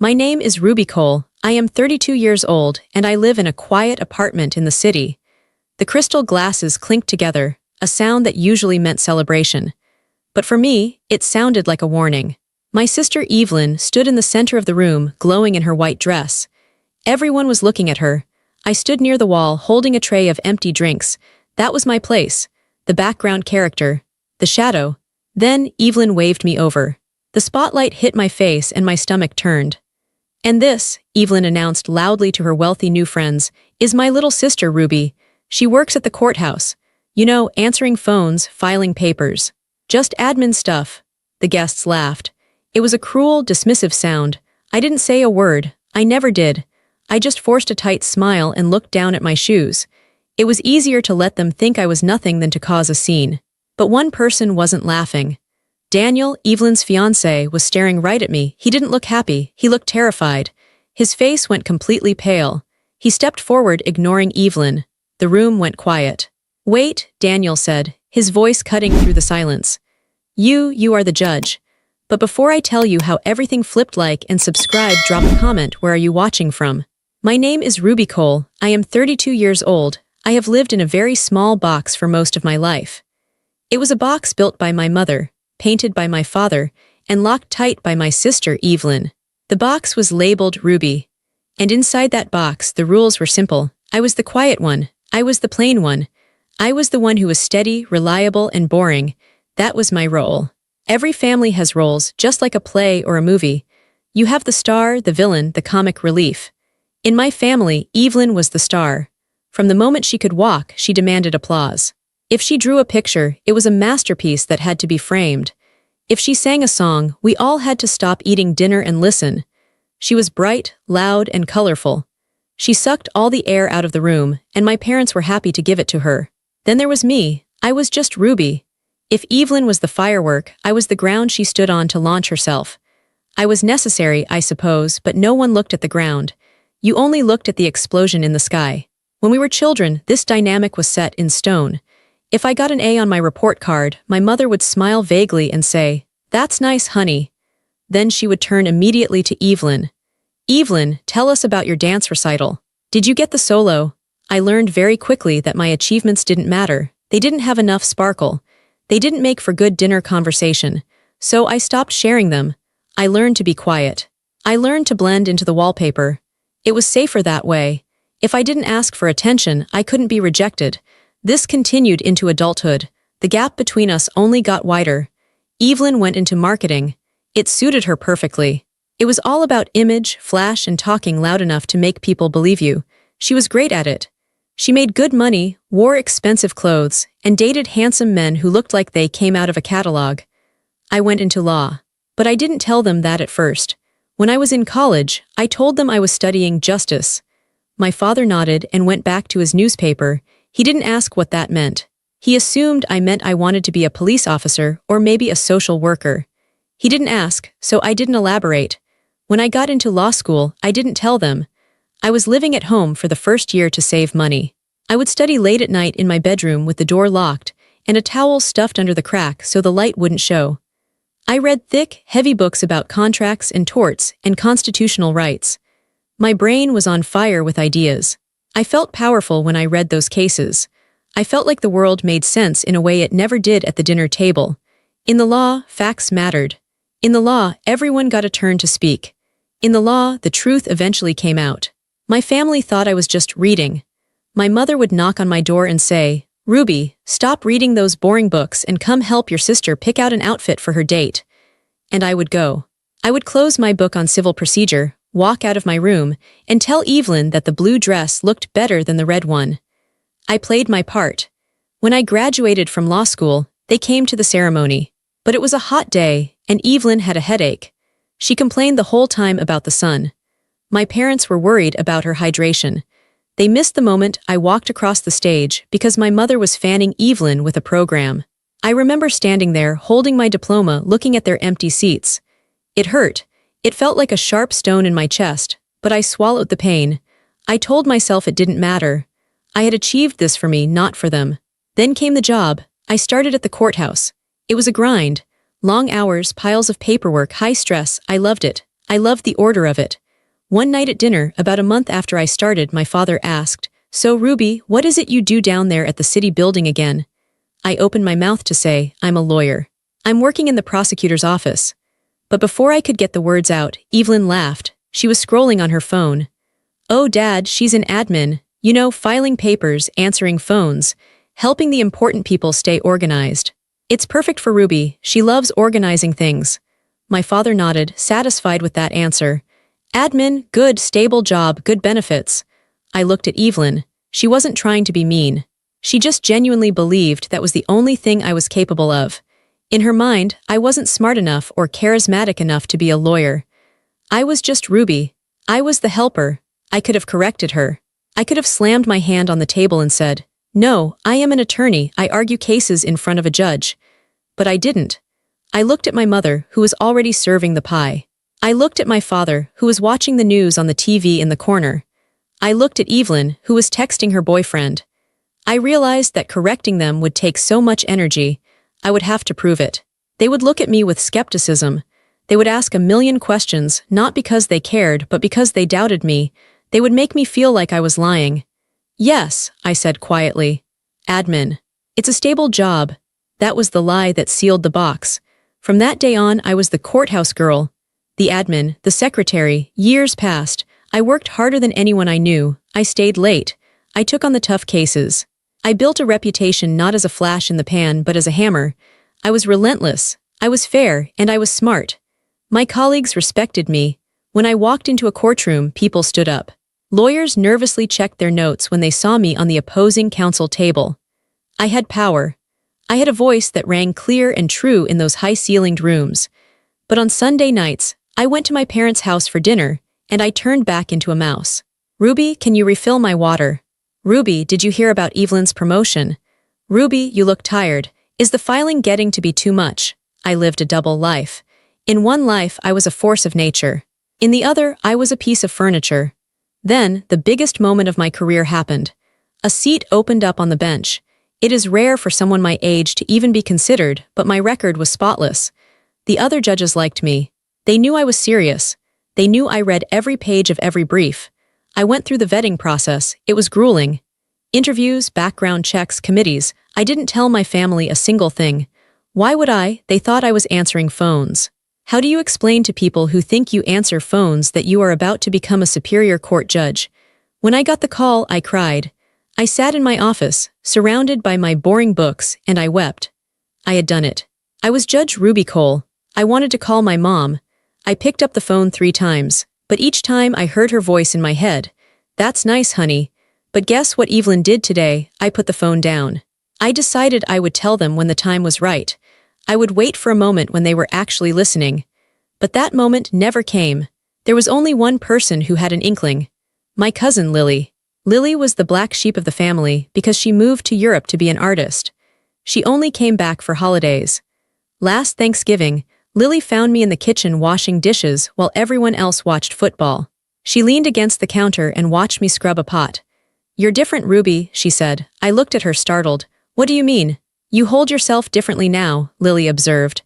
My name is Ruby Cole. I am 32 years old, and I live in a quiet apartment in the city. The crystal glasses clinked together, a sound that usually meant celebration. But for me, it sounded like a warning. My sister Evelyn stood in the center of the room, glowing in her white dress. Everyone was looking at her. I stood near the wall, holding a tray of empty drinks. That was my place. The background character. The shadow. Then Evelyn waved me over. The spotlight hit my face and my stomach turned. "And this," Evelyn announced loudly to her wealthy new friends, "is my little sister Ruby. She works at the courthouse. You know, answering phones, filing papers. Just admin stuff." The guests laughed. It was a cruel, dismissive sound. I didn't say a word. I never did. I just forced a tight smile and looked down at my shoes. It was easier to let them think I was nothing than to cause a scene. But one person wasn't laughing. Daniel, Evelyn's fiancé, was staring right at me. He didn't look happy. He looked terrified. His face went completely pale. He stepped forward, ignoring Evelyn. The room went quiet. "Wait," Daniel said, his voice cutting through the silence. You are the judge. But before I tell you how everything flipped, like and subscribe, drop a comment. Where are you watching from? My name is Ruby Cole. I am 32 years old. I have lived in a very small box for most of my life. It was a box built by my mother, painted by my father, and locked tight by my sister Evelyn. The box was labeled Ruby. And inside that box, the rules were simple. I was the quiet one. I was the plain one. I was the one who was steady, reliable, and boring. That was my role. Every family has roles, just like a play or a movie. You have the star, the villain, the comic relief. In my family, Evelyn was the star. From the moment she could walk, she demanded applause. If she drew a picture, it was a masterpiece that had to be framed. If she sang a song, we all had to stop eating dinner and listen. She was bright, loud, and colorful. She sucked all the air out of the room, and my parents were happy to give it to her. Then there was me. I was just Ruby. If Evelyn was the firework, I was the ground she stood on to launch herself. I was necessary, I suppose, but no one looked at the ground. You only looked at the explosion in the sky. When we were children, this dynamic was set in stone. If I got an A on my report card, my mother would smile vaguely and say, "That's nice, honey." Then she would turn immediately to Evelyn. "Evelyn, tell us about your dance recital. Did you get the solo?" I learned very quickly that my achievements didn't matter. They didn't have enough sparkle. They didn't make for good dinner conversation. So I stopped sharing them. I learned to be quiet. I learned to blend into the wallpaper. It was safer that way. If I didn't ask for attention, I couldn't be rejected. This continued into adulthood. The gap between us only got wider. Evelyn went into marketing. It suited her perfectly. It was all about image, flash, and talking loud enough to make people believe you. She was great at it. She made good money, wore expensive clothes, and dated handsome men who looked like they came out of a catalog. I went into law. But I didn't tell them that at first. When I was in college, I told them I was studying justice. My father nodded and went back to his newspaper. He didn't ask what that meant. He assumed I meant I wanted to be a police officer or maybe a social worker. He didn't ask, so I didn't elaborate. When I got into law school, I didn't tell them. I was living at home for the first year to save money. I would study late at night in my bedroom with the door locked and a towel stuffed under the crack so the light wouldn't show. I read thick, heavy books about contracts and torts and constitutional rights. My brain was on fire with ideas. I felt powerful when I read those cases. I felt like the world made sense in a way it never did at the dinner table. In the law, facts mattered. In the law, everyone got a turn to speak. In the law, the truth eventually came out. My family thought I was just reading. My mother would knock on my door and say, "Ruby, stop reading those boring books and come help your sister pick out an outfit for her date." And I would go. I would close my book on civil procedure, walk out of my room, and tell Evelyn that the blue dress looked better than the red one. I played my part. When I graduated from law school, they came to the ceremony. But it was a hot day, and Evelyn had a headache. She complained the whole time about the sun. My parents were worried about her hydration. They missed the moment I walked across the stage because my mother was fanning Evelyn with a program. I remember standing there, holding my diploma, looking at their empty seats. It hurt. It felt like a sharp stone in my chest, but I swallowed the pain. I told myself it didn't matter. I had achieved this for me, not for them. Then came the job. I started at the courthouse. It was a grind. Long hours, piles of paperwork, high stress. I loved it. I loved the order of it. One night at dinner, about a month after I started, my father asked, "So, Ruby, what is it you do down there at the city building again?" I opened my mouth to say, "I'm a lawyer. I'm working in the prosecutor's office." But before I could get the words out, Evelyn laughed. She was scrolling on her phone. "Oh, Dad, she's an admin. You know, filing papers, answering phones, helping the important people stay organized. It's perfect for Ruby. She loves organizing things." My father nodded, satisfied with that answer. "Admin, good, stable job, good benefits." I looked at Evelyn. She wasn't trying to be mean. She just genuinely believed that was the only thing I was capable of. In her mind, I wasn't smart enough or charismatic enough to be a lawyer. I was just Ruby. I was the helper. I could have corrected her. I could have slammed my hand on the table and said, "No, I am an attorney. I argue cases in front of a judge." But I didn't. I looked at my mother, who was already serving the pie. I looked at my father, who was watching the news on the TV in the corner. I looked at Evelyn, who was texting her boyfriend. I realized that correcting them would take so much energy. I would have to prove it. They would look at me with skepticism. They would ask a million questions, not because they cared, but because they doubted me. They would make me feel like I was lying. "Yes," I said quietly. "Admin. It's a stable job." That was the lie that sealed the box. From that day on, I was the courthouse girl, the admin, the secretary. Years passed. I worked harder than anyone I knew. I stayed late. I took on the tough cases. I built a reputation not as a flash in the pan but as a hammer. I was relentless. I was fair, and I was smart. My colleagues respected me. When I walked into a courtroom, people stood up. Lawyers nervously checked their notes when they saw me on the opposing counsel table. I had power. I had a voice that rang clear and true in those high-ceilinged rooms. But on Sunday nights, I went to my parents' house for dinner, and I turned back into a mouse. "Ruby, can you refill my water?" "Ruby, did you hear about Evelyn's promotion?" "Ruby, you look tired. Is the filing getting to be too much?" I lived a double life. In one life, I was a force of nature. In the other, I was a piece of furniture. Then, the biggest moment of my career happened. A seat opened up on the bench. It is rare for someone my age to even be considered, but my record was spotless. The other judges liked me. They knew I was serious. They knew I read every page of every brief. I went through the vetting process. It was grueling. Interviews, background checks, committees. I didn't tell my family a single thing. Why would I? They thought I was answering phones. How do you explain to people who think you answer phones that you are about to become a superior court judge? When I got the call, I cried. I sat in my office, surrounded by my boring books, and I wept. I had done it. I was Judge Ruby Cole. I wanted to call my mom. I picked up the phone 3 times, but each time I heard her voice in my head. "That's nice, honey. But guess what Evelyn did today?" I put the phone down. I decided I would tell them when the time was right. I would wait for a moment when they were actually listening. But that moment never came. There was only one person who had an inkling. My cousin Lily. Lily was the black sheep of the family because she moved to Europe to be an artist. She only came back for holidays. Last Thanksgiving, Lily found me in the kitchen washing dishes while everyone else watched football. She leaned against the counter and watched me scrub a pot. "You're different, Ruby," she said. I looked at her startled. "What do you mean?" "You hold yourself differently now," Lily observed.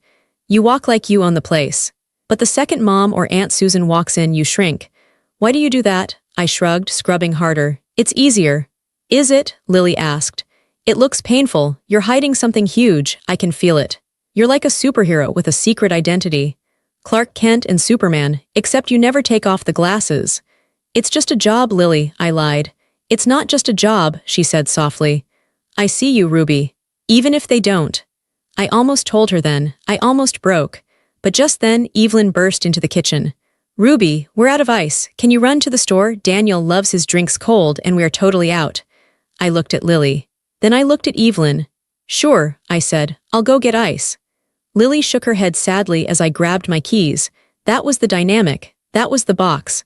"You walk like you own the place. But the second Mom or Aunt Susan walks in, you shrink." "Why do you do that?" I shrugged, scrubbing harder. "It's easier." "Is it?" Lily asked. "It looks painful. You're hiding something huge. I can feel it. You're like a superhero with a secret identity. Clark Kent and Superman, except you never take off the glasses." "It's just a job, Lily," I lied. "It's not just a job," she said softly. "I see you, Ruby. Even if they don't." I almost told her then. I almost broke. But just then, Evelyn burst into the kitchen. "Ruby, we're out of ice. Can you run to the store? Daniel loves his drinks cold and we are totally out." I looked at Lily. Then I looked at Evelyn. "Sure," I said. "I'll go get ice." Lily shook her head sadly as I grabbed my keys. That was the dynamic. That was the box.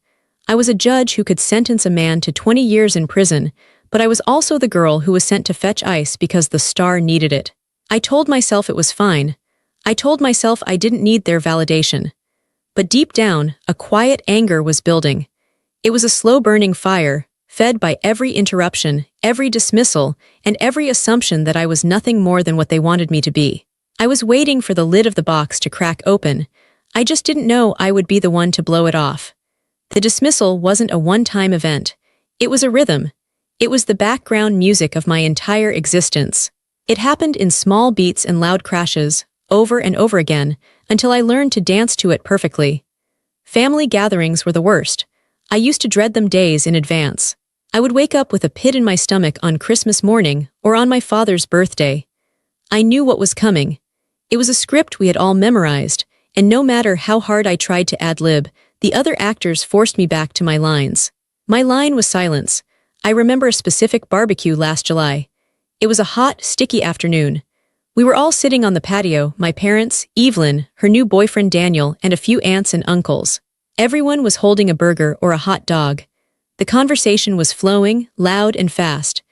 I was a judge who could sentence a man to 20 years in prison, but I was also the girl who was sent to fetch ice because the star needed it. I told myself it was fine. I told myself I didn't need their validation. But deep down, a quiet anger was building. It was a slow-burning fire, fed by every interruption, every dismissal, and every assumption that I was nothing more than what they wanted me to be. I was waiting for the lid of the box to crack open. I just didn't know I would be the one to blow it off. The dismissal wasn't a one-time event. It was a rhythm. It was the background music of my entire existence. It happened in small beats and loud crashes, over and over again, until I learned to dance to it perfectly. Family gatherings were the worst. I used to dread them days in advance. I would wake up with a pit in my stomach on Christmas morning or on my father's birthday. I knew what was coming. It was a script we had all memorized, and no matter how hard I tried to ad-lib, the other actors forced me back to my lines. My line was silence. I remember a specific barbecue last July. It was a hot, sticky afternoon. We were all sitting on the patio, my parents, Evelyn, her new boyfriend Daniel, and a few aunts and uncles. Everyone was holding a burger or a hot dog. The conversation was flowing, loud and fast.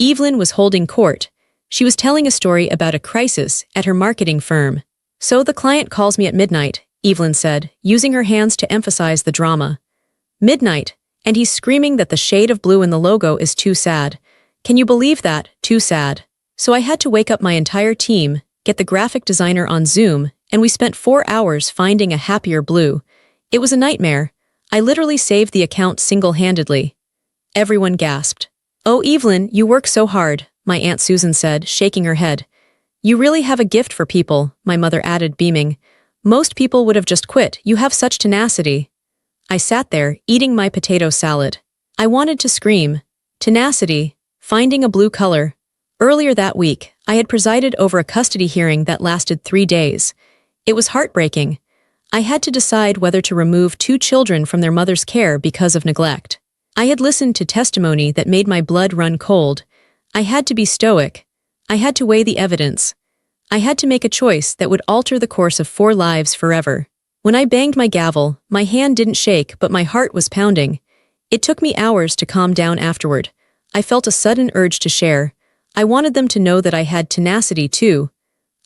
Evelyn was holding court. She was telling a story about a crisis at her marketing firm. "So the client calls me at midnight," Evelyn said, using her hands to emphasize the drama. "Midnight, and he's screaming that the shade of blue in the logo is too sad. Can you believe that? Too sad." So I had to wake up my entire team, get the graphic designer on Zoom, and we spent 4 hours finding a happier blue. It was a nightmare. I literally saved the account single-handedly. Everyone gasped. "Oh, Evelyn, you work so hard," my Aunt Susan said, shaking her head. "You really have a gift for people," my mother added, beaming. "Most people would have just quit. You have such tenacity." I sat there, eating my potato salad. I wanted to scream. Tenacity. Finding a blue color. Earlier that week, I had presided over a custody hearing that lasted 3 days. It was heartbreaking. I had to decide whether to remove 2 children from their mother's care because of neglect. I had listened to testimony that made my blood run cold. I had to be stoic. I had to weigh the evidence. I had to make a choice that would alter the course of 4 lives forever. When I banged my gavel, my hand didn't shake, but my heart was pounding. It took me hours to calm down afterward. I felt a sudden urge to share. I wanted them to know that I had tenacity too.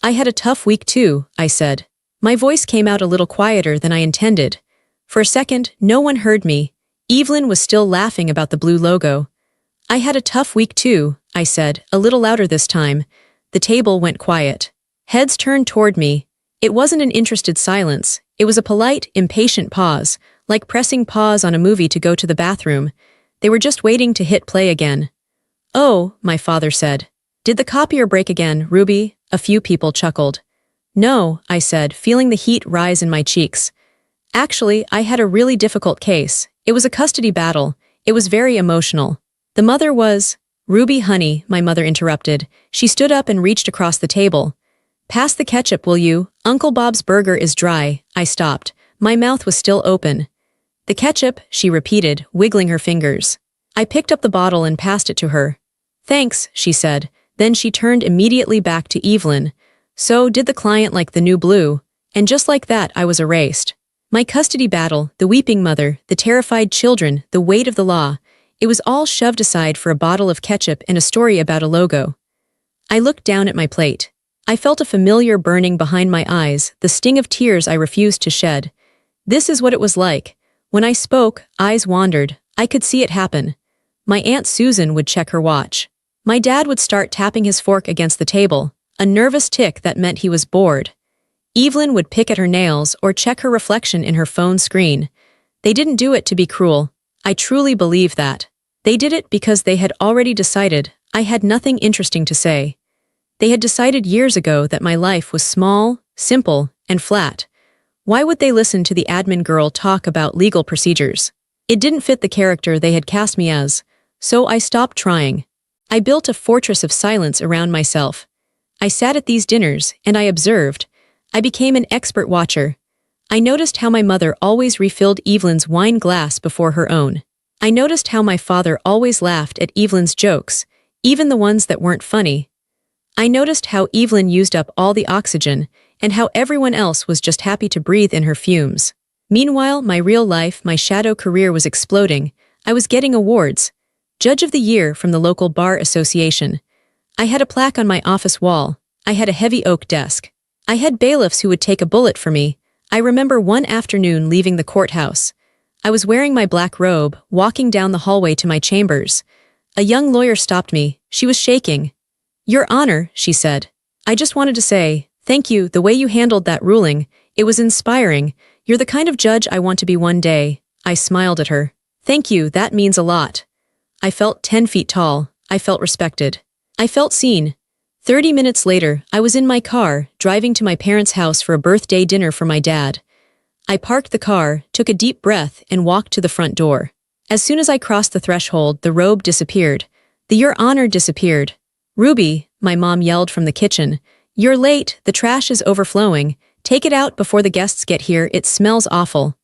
"I had a tough week too," I said. My voice came out a little quieter than I intended. For a second, no one heard me. Evelyn was still laughing about the blue logo. "I had a tough week too," I said, a little louder this time. The table went quiet. Heads turned toward me. It wasn't an interested silence. It was a polite, impatient pause, like pressing pause on a movie to go to the bathroom. They were just waiting to hit play again. "Oh," my father said. "Did the copier break again, Ruby?" A few people chuckled. "No," I said, feeling the heat rise in my cheeks. "Actually, I had a really difficult case. It was a custody battle. It was very emotional. The mother was—" "Ruby, honey," my mother interrupted. She stood up and reached across the table. "Pass the ketchup, will you? Uncle Bob's burger is dry." I stopped. My mouth was still open. "The ketchup," she repeated, wiggling her fingers. I picked up the bottle and passed it to her. "Thanks," she said. Then she turned immediately back to Evelyn. "So, did the client like the new blue?" And just like that, I was erased. My custody battle, the weeping mother, the terrified children, the weight of the law, it was all shoved aside for a bottle of ketchup and a story about a logo. I looked down at my plate. I felt a familiar burning behind my eyes, the sting of tears I refused to shed. This is what it was like. When I spoke, eyes wandered. I could see it happen. My Aunt Susan would check her watch. My dad would start tapping his fork against the table, a nervous tick that meant he was bored. Evelyn would pick at her nails or check her reflection in her phone screen. They didn't do it to be cruel. I truly believe that. They did it because they had already decided I had nothing interesting to say. They had decided years ago that my life was small, simple, and flat. Why would they listen to the admin girl talk about legal procedures? It didn't fit the character they had cast me as, so I stopped trying. I built a fortress of silence around myself. I sat at these dinners, and I observed. I became an expert watcher. I noticed how my mother always refilled Evelyn's wine glass before her own. I noticed how my father always laughed at Evelyn's jokes, even the ones that weren't funny. I noticed how Evelyn used up all the oxygen, and how everyone else was just happy to breathe in her fumes. Meanwhile, my real life, my shadow career was exploding. I was getting awards. Judge of the Year from the local bar association. I had a plaque on my office wall. I had a heavy oak desk. I had bailiffs who would take a bullet for me. I remember one afternoon leaving the courthouse. I was wearing my black robe, walking down the hallway to my chambers. A young lawyer stopped me. She was shaking. "Your Honor," she said. "I just wanted to say, thank you, the way you handled that ruling. It was inspiring. "You're the kind of judge I want to be one day." I smiled at her. "Thank you, that means a lot." I felt 10 feet tall. I felt respected. I felt seen. 30 minutes later, I was in my car, driving to my parents' house for a birthday dinner for my dad. I parked the car, took a deep breath, and walked to the front door. As soon as I crossed the threshold, the robe disappeared. The "Your Honor" disappeared. "Ruby," my mom yelled from the kitchen, "you're late, the trash is overflowing. Take it out before the guests get here, it smells awful."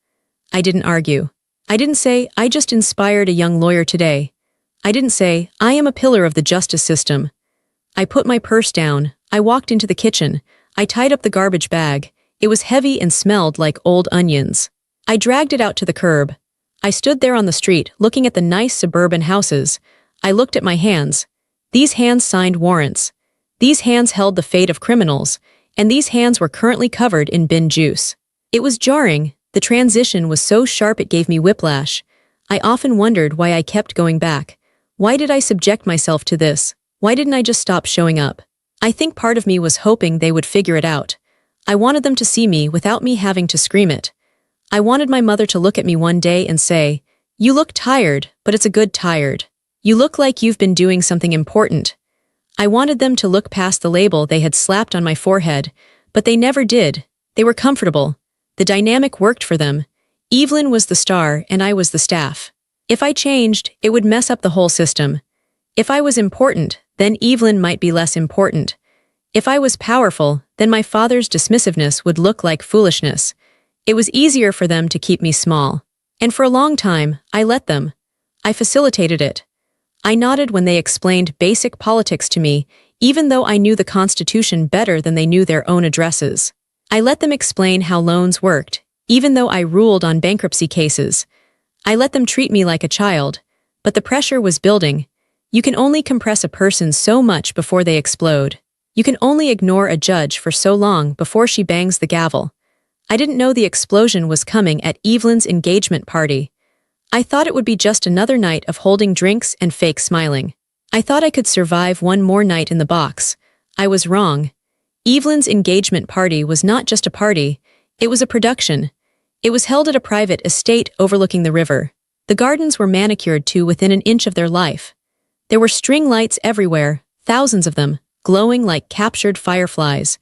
I didn't argue. I didn't say, "I just inspired a young lawyer today." I didn't say, "I am a pillar of the justice system." I put my purse down. I walked into the kitchen. I tied up the garbage bag. It was heavy and smelled like old onions. I dragged it out to the curb. I stood there on the street, looking at the nice suburban houses. I looked at my hands. These hands signed warrants. These hands held the fate of criminals, and these hands were currently covered in bin juice. It was jarring. The transition was so sharp it gave me whiplash. I often wondered why I kept going back. Why did I subject myself to this? Why didn't I just stop showing up? I think part of me was hoping they would figure it out. I wanted them to see me without me having to scream it. I wanted my mother to look at me one day and say, "You look tired, but it's a good tired. You look like you've been doing something important." I wanted them to look past the label they had slapped on my forehead, but they never did. They were comfortable. The dynamic worked for them. Evelyn was the star and I was the staff. If I changed, it would mess up the whole system. If I was important, then Evelyn might be less important. If I was powerful, then my father's dismissiveness would look like foolishness. It was easier for them to keep me small. And for a long time, I let them. I facilitated it. I nodded when they explained basic politics to me, even though I knew the Constitution better than they knew their own addresses. I let them explain how loans worked, even though I ruled on bankruptcy cases. I let them treat me like a child, but the pressure was building. You can only compress a person so much before they explode. You can only ignore a judge for so long before she bangs the gavel. I didn't know the explosion was coming at Evelyn's engagement party. I thought it would be just another night of holding drinks and fake smiling. I thought I could survive one more night in the box. I was wrong. Evelyn's engagement party was not just a party, it was a production. It was held at a private estate overlooking the river. The gardens were manicured to within an inch of their life. There were string lights everywhere, thousands of them, glowing like captured fireflies.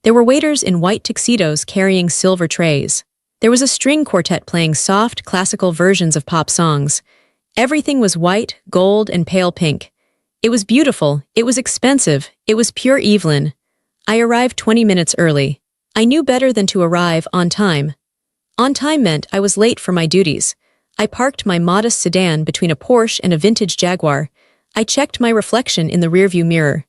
There were waiters in white tuxedos carrying silver trays. There was a string quartet playing soft, classical versions of pop songs. Everything was white, gold, and pale pink. It was beautiful, it was expensive, it was pure Evelyn. I arrived 20 minutes early. I knew better than to arrive on time. On time meant I was late for my duties. I parked my modest sedan between a Porsche and a vintage Jaguar. I checked my reflection in the rearview mirror.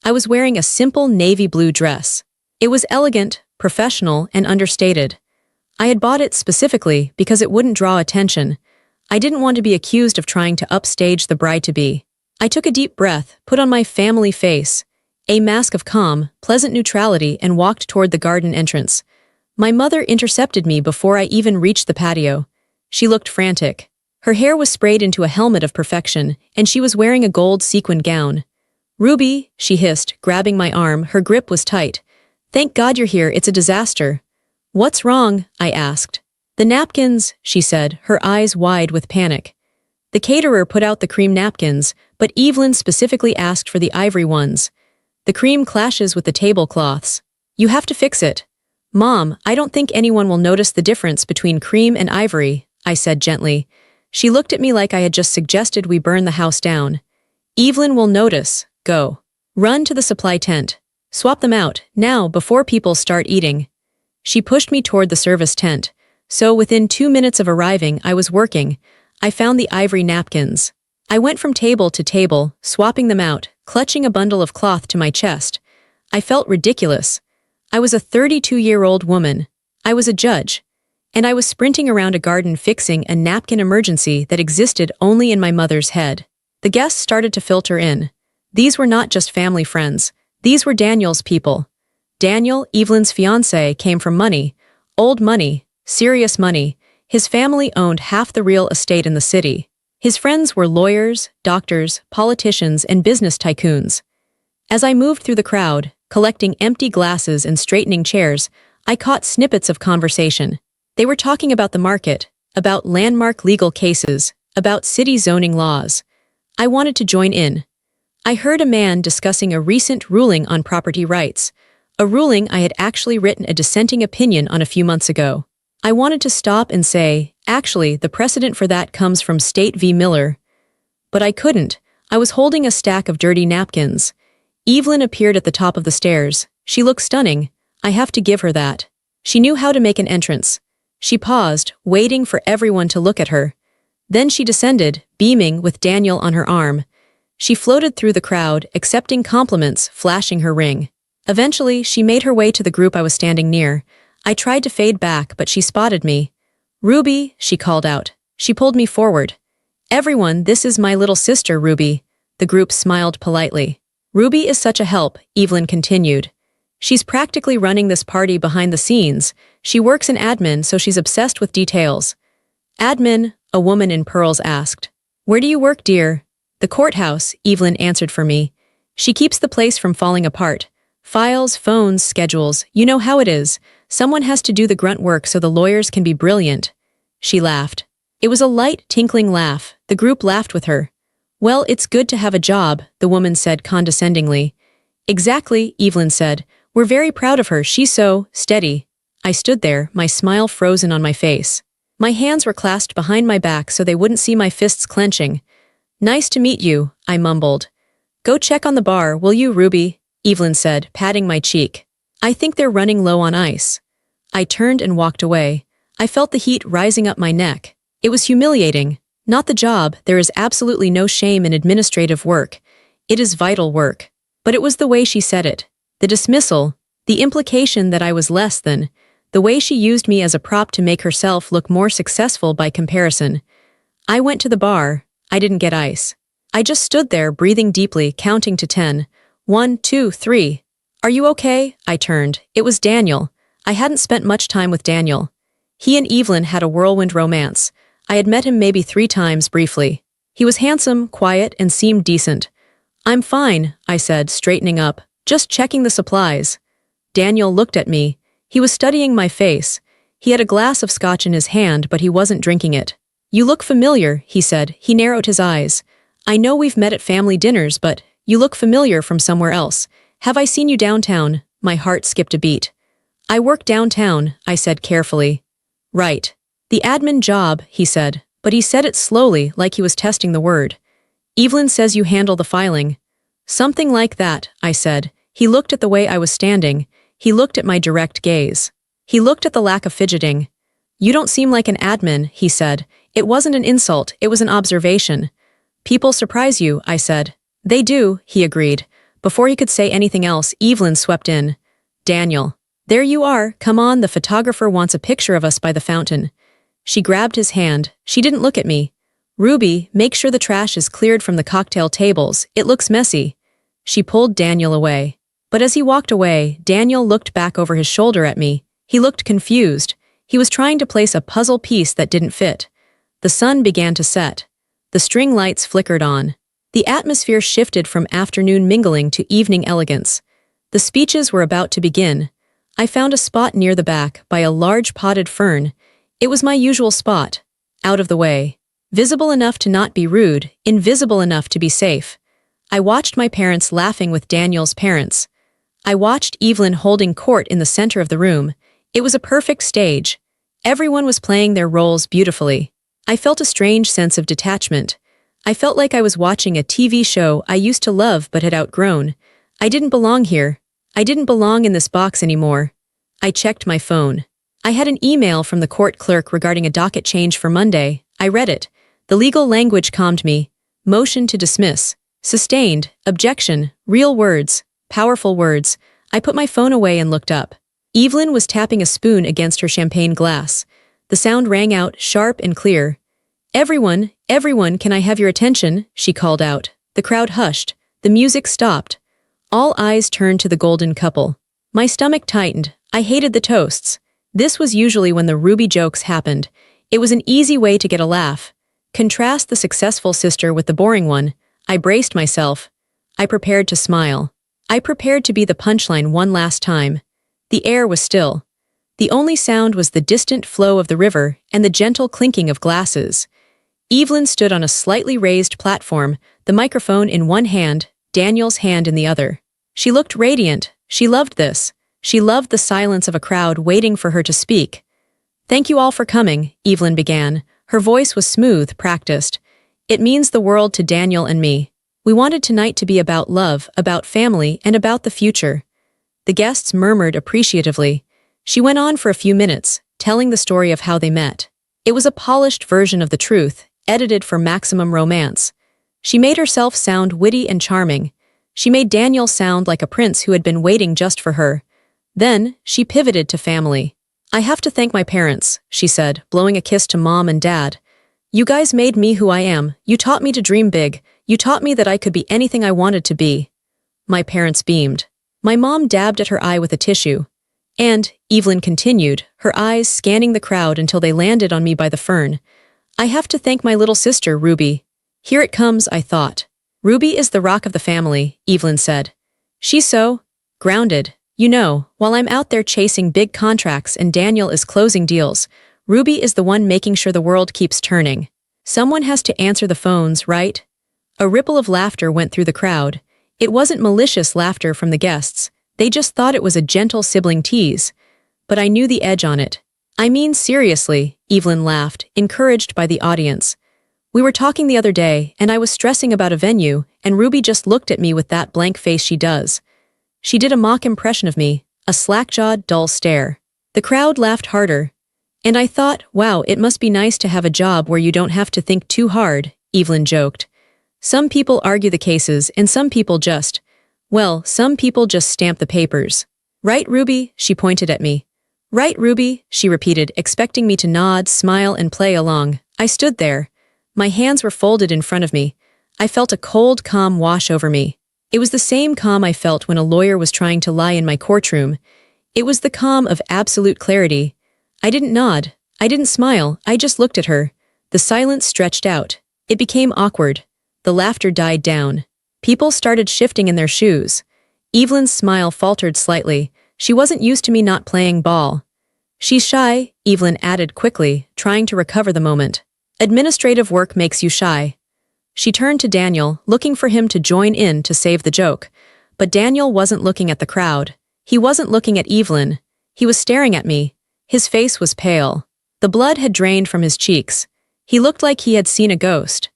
I was wearing a simple navy blue dress. It was elegant, professional, and understated. I had bought it specifically because it wouldn't draw attention. I didn't want to be accused of trying to upstage the bride-to-be. I took a deep breath, put on my family face, a mask of calm, pleasant neutrality, and walked toward the garden entrance. My mother intercepted me before I even reached the patio. She looked frantic. Her hair was sprayed into a helmet of perfection, and she was wearing a gold sequined gown. "Ruby," she hissed, grabbing my arm, her grip was tight. "Thank God you're here, it's a disaster." "What's wrong?" I asked. "The napkins," she said, her eyes wide with panic. The caterer put out the cream napkins, but Evelyn specifically asked for the ivory ones. "The cream clashes with the tablecloths. You have to fix it." "Mom, I don't think anyone will notice the difference between cream and ivory," I said gently. She looked at me like I had just suggested we burn the house down. "Evelyn will notice. Go. Run to the supply tent. Swap them out, now, before people start eating." She pushed me toward the service tent. So within 2 minutes of arriving, I was working. I found the ivory napkins. I went from table to table, swapping them out, clutching a bundle of cloth to my chest. I felt ridiculous. I was a 32-year-old woman. I was a judge. And I was sprinting around a garden fixing a napkin emergency that existed only in my mother's head. The guests started to filter in. These were not just family friends. These were Daniel's people. Daniel, Evelyn's fiancé, came from money. Old money. Serious money. His family owned half the real estate in the city. His friends were lawyers, doctors, politicians, and business tycoons. As I moved through the crowd, collecting empty glasses and straightening chairs, I caught snippets of conversation. They were talking about the market, about landmark legal cases, about city zoning laws. I wanted to join in. I heard a man discussing a recent ruling on property rights, a ruling I had actually written a dissenting opinion on a few months ago. I wanted to stop and say, actually, the precedent for that comes from State v. Miller. But I couldn't. I was holding a stack of dirty napkins. Evelyn appeared at the top of the stairs. She looked stunning. I have to give her that. She knew how to make an entrance. She paused, waiting for everyone to look at her. Then she descended, beaming with Daniel on her arm. She floated through the crowd, accepting compliments, flashing her ring. Eventually, she made her way to the group I was standing near. I tried to fade back, but she spotted me. "Ruby," she called out. She pulled me forward. "Everyone, this is my little sister, Ruby." The group smiled politely. "Ruby is such a help," Evelyn continued. "She's practically running this party behind the scenes. She works in admin, so she's obsessed with details." "Admin?" a woman in pearls asked. "Where do you work, dear?" "The courthouse," Evelyn answered for me. "She keeps the place from falling apart. Files, phones, schedules, you know how it is. Someone has to do the grunt work so the lawyers can be brilliant." She laughed. It was a light, tinkling laugh. The group laughed with her. "Well, it's good to have a job," the woman said condescendingly. "Exactly," Evelyn said. "We're very proud of her. She's so steady." I stood there, my smile frozen on my face. My hands were clasped behind my back so they wouldn't see my fists clenching. "Nice to meet you," I mumbled. "Go check on the bar, will you, Ruby?" Evelyn said, patting my cheek. "I think they're running low on ice." I turned and walked away. I felt the heat rising up my neck. It was humiliating. Not the job, there is absolutely no shame in administrative work. It is vital work. But it was the way she said it. The dismissal, the implication that I was less than, the way she used me as a prop to make herself look more successful by comparison. I went to the bar. I didn't get ice. I just stood there, breathing deeply, counting to 10. 1, 2, 3. "Are you okay?" I turned. It was Daniel. I hadn't spent much time with Daniel. He and Evelyn had a whirlwind romance. I had met him maybe 3 times briefly. He was handsome, quiet, and seemed decent. "I'm fine," I said, straightening up. "Just checking the supplies." Daniel looked at me. He was studying my face. He had a glass of scotch in his hand, but he wasn't drinking it. "You look familiar," he said. He narrowed his eyes. "I know we've met at family dinners, but you look familiar from somewhere else. Have I seen you downtown?" My heart skipped a beat. "I work downtown," I said carefully. "Right. The admin job," he said, but he said it slowly, like he was testing the word. "Evelyn says you handle the filing." "Something like that," I said. He looked at the way I was standing. He looked at my direct gaze. He looked at the lack of fidgeting. "You don't seem like an admin," he said. It wasn't an insult, it was an observation. "People surprise you," I said. "They do," he agreed. Before he could say anything else, Evelyn swept in. "Daniel. There you are, come on, the photographer wants a picture of us by the fountain." She grabbed his hand. She didn't look at me. "Ruby, make sure the trash is cleared from the cocktail tables, it looks messy." She pulled Daniel away. But as he walked away, Daniel looked back over his shoulder at me. He looked confused. He was trying to place a puzzle piece that didn't fit. The sun began to set. The string lights flickered on. The atmosphere shifted from afternoon mingling to evening elegance. The speeches were about to begin. I found a spot near the back, by a large potted fern. It was my usual spot. Out of the way. Visible enough to not be rude, invisible enough to be safe. I watched my parents laughing with Daniel's parents. I watched Evelyn holding court in the center of the room. It was a perfect stage. Everyone was playing their roles beautifully. I felt a strange sense of detachment. I felt like I was watching a TV show I used to love but had outgrown. I didn't belong here. I didn't belong in this box anymore. I checked my phone. I had an email from the court clerk regarding a docket change for Monday. I read it. The legal language calmed me. Motion to dismiss. Sustained. Objection. Real words. Powerful words. I put my phone away and looked up. Evelyn was tapping a spoon against her champagne glass. The sound rang out, sharp and clear. Everyone, can I have your attention?" she called out. The crowd hushed. The music stopped. All eyes turned to the golden couple. My stomach tightened. I hated the toasts. This was usually when the Ruby jokes happened. It was an easy way to get a laugh. Contrast the successful sister with the boring one. I braced myself. I prepared to smile. I prepared to be the punchline one last time. The air was still. The only sound was the distant flow of the river and the gentle clinking of glasses. Evelyn stood on a slightly raised platform, the microphone in one hand, Daniel's hand in the other. She looked radiant. She loved this. She loved the silence of a crowd waiting for her to speak. "Thank you all for coming," Evelyn began. Her voice was smooth, practiced. "It means the world to Daniel and me. We wanted tonight to be about love, about family, and about the future." The guests murmured appreciatively. She went on for a few minutes, telling the story of how they met. It was a polished version of the truth, edited for maximum romance. She made herself sound witty and charming. She made Daniel sound like a prince who had been waiting just for her. Then, she pivoted to family. "I have to thank my parents," she said, blowing a kiss to Mom and Dad. "You guys made me who I am. You taught me to dream big. You taught me that I could be anything I wanted to be." My parents beamed. My mom dabbed at her eye with a tissue. "And," Evelyn continued, her eyes scanning the crowd until they landed on me by the fern, "I have to thank my little sister, Ruby." Here it comes, I thought. "Ruby is the rock of the family," Evelyn said. "She's so grounded. You know, while I'm out there chasing big contracts and Daniel is closing deals, Ruby is the one making sure the world keeps turning. Someone has to answer the phones, right?" A ripple of laughter went through the crowd. It wasn't malicious laughter from the guests. They just thought it was a gentle sibling tease. But I knew the edge on it. "I mean, seriously," Evelyn laughed, encouraged by the audience. "We were talking the other day, and I was stressing about a venue, and Ruby just looked at me with that blank face she does. She did a mock impression of me, a slack-jawed, dull stare." The crowd laughed harder. "And I thought, wow, it must be nice to have a job where you don't have to think too hard," Evelyn joked. "Some people argue the cases, and some people just stamp the papers." "Right, Ruby?" She pointed at me. "Right, Ruby?" she repeated, expecting me to nod, smile, and play along. I stood there. My hands were folded in front of me. I felt a cold calm wash over me. It was the same calm I felt when a lawyer was trying to lie in my courtroom. It was the calm of absolute clarity. I didn't nod. I didn't smile. I just looked at her. The silence stretched out. It became awkward. The laughter died down. People started shifting in their shoes. Evelyn's smile faltered slightly. She wasn't used to me not playing ball. "She's shy," Evelyn added quickly, trying to recover the moment. "Administrative work makes you shy." She turned to Daniel, looking for him to join in to save the joke. But Daniel wasn't looking at the crowd. He wasn't looking at Evelyn. He was staring at me. His face was pale. The blood had drained from his cheeks. He looked like he had seen a ghost.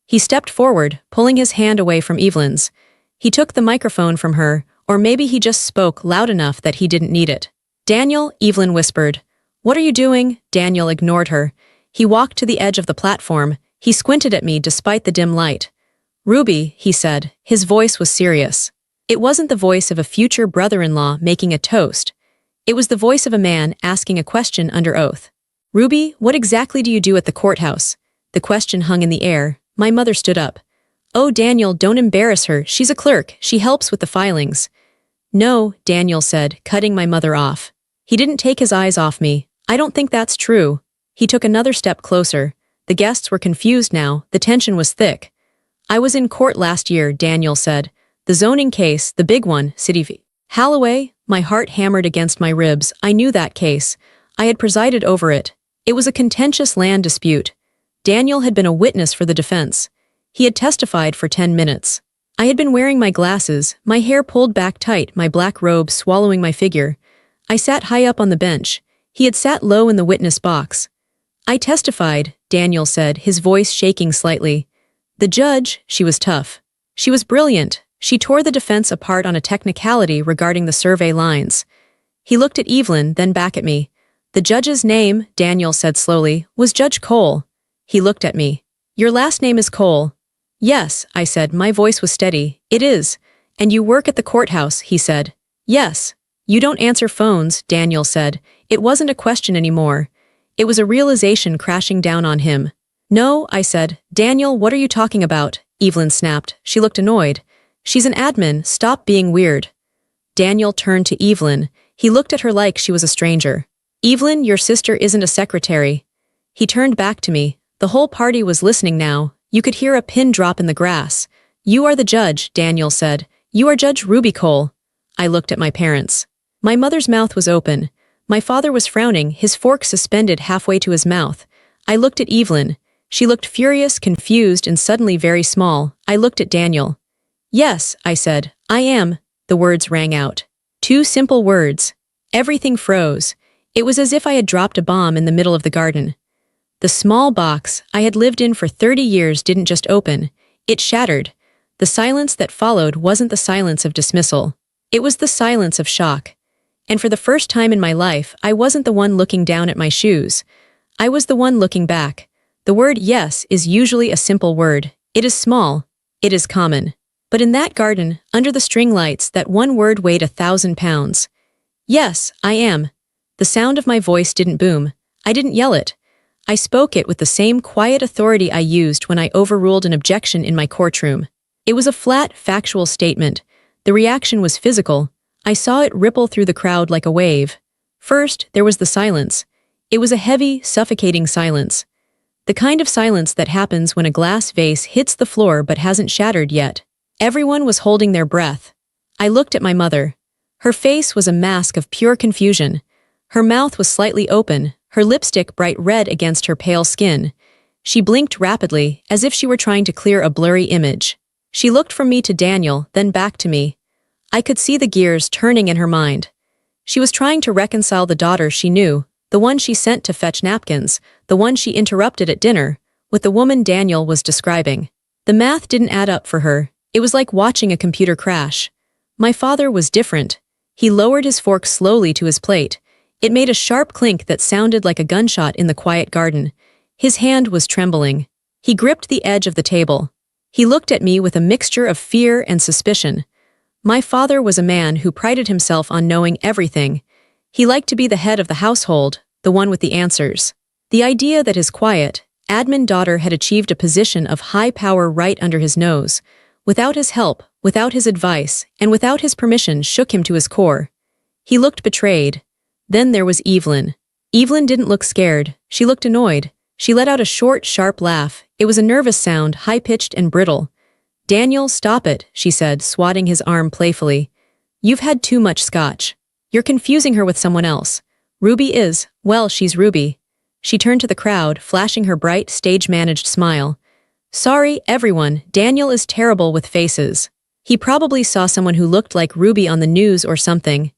He stepped forward, pulling his hand away from Evelyn's. He took the microphone from her, or maybe he just spoke loud enough that he didn't need it. "Daniel," Evelyn whispered. "What are you doing?" Daniel ignored her. He walked to the edge of the platform. He squinted at me despite the dim light. "Ruby," he said. His voice was serious. It wasn't the voice of a future brother-in-law making a toast. It was the voice of a man asking a question under oath. "Ruby, what exactly do you do at the courthouse?" The question hung in the air. My mother stood up. "Oh, Daniel, don't embarrass her. She's a clerk. She helps with the filings." "No," Daniel said, cutting my mother off. He didn't take his eyes off me. "I don't think that's true." He took another step closer. The guests were confused now. The tension was thick. "I was in court last year," Daniel said. "The zoning case, the big one, City v. Holloway." My heart hammered against my ribs. I knew that case. I had presided over it. It was a contentious land dispute. Daniel had been a witness for the defense. He had testified for 10 minutes. I had been wearing my glasses, my hair pulled back tight, my black robe swallowing my figure. I sat high up on the bench. He had sat low in the witness box. "I testified," Daniel said, his voice shaking slightly. "The judge," she was tough. She was brilliant. She tore the defense apart on a technicality regarding the survey lines. He looked at Evelyn, then back at me. "The judge's name," Daniel said slowly, "was Judge Cole." He looked at me. "Your last name is Cole." "Yes," I said, my voice was steady. "It is. And you work at the courthouse," he said. "Yes." "You don't answer phones," Daniel said. It wasn't a question anymore. It was a realization crashing down on him. "No," I said. "Daniel, what are you talking about?" Evelyn snapped. She looked annoyed. "She's an admin. Stop being weird." Daniel turned to Evelyn. He looked at her like she was a stranger. "Evelyn, your sister isn't a secretary." He turned back to me. The whole party was listening now. You could hear a pin drop in the grass. "You are the judge," Daniel said. "You are Judge Ruby Cole." I looked at my parents. My mother's mouth was open. My father was frowning, his fork suspended halfway to his mouth. I looked at Evelyn. She looked furious, confused, and suddenly very small. I looked at Daniel. "Yes," I said. "I am." The words rang out. 2 simple words. Everything froze. It was as if I had dropped a bomb in the middle of the garden. The small box I had lived in for 30 years didn't just open. It shattered. The silence that followed wasn't the silence of dismissal. It was the silence of shock. And for the first time in my life, I wasn't the one looking down at my shoes. I was the one looking back. The word yes is usually a simple word. It is small. It is common. But in that garden, under the string lights, that one word weighed 1,000 pounds. Yes, I am. The sound of my voice didn't boom. I didn't yell it. I spoke it with the same quiet authority I used when I overruled an objection in my courtroom. It was a flat, factual statement. The reaction was physical. I saw it ripple through the crowd like a wave. First, there was the silence. It was a heavy, suffocating silence. The kind of silence that happens when a glass vase hits the floor but hasn't shattered yet. Everyone was holding their breath. I looked at my mother. Her face was a mask of pure confusion. Her mouth was slightly open, her lipstick bright red against her pale skin. She blinked rapidly, as if she were trying to clear a blurry image. She looked from me to Daniel, then back to me. I could see the gears turning in her mind. She was trying to reconcile the daughter she knew, the one she sent to fetch napkins, the one she interrupted at dinner, with the woman Daniel was describing. The math didn't add up for her. It was like watching a computer crash. My father was different. He lowered his fork slowly to his plate. It made a sharp clink that sounded like a gunshot in the quiet garden. His hand was trembling. He gripped the edge of the table. He looked at me with a mixture of fear and suspicion. My father was a man who prided himself on knowing everything. He liked to be the head of the household, the one with the answers. The idea that his quiet, admin daughter had achieved a position of high power right under his nose, without his help, without his advice, and without his permission shook him to his core. He looked betrayed. Then there was Evelyn. Evelyn didn't look scared. She looked annoyed. She let out a short, sharp laugh. It was a nervous sound, high-pitched and brittle. "Daniel, stop it," she said, swatting his arm playfully. "You've had too much scotch. You're confusing her with someone else. Ruby is, well, she's Ruby." She turned to the crowd, flashing her bright, stage-managed smile. "Sorry, everyone, Daniel is terrible with faces. He probably saw someone who looked like Ruby on the news or something."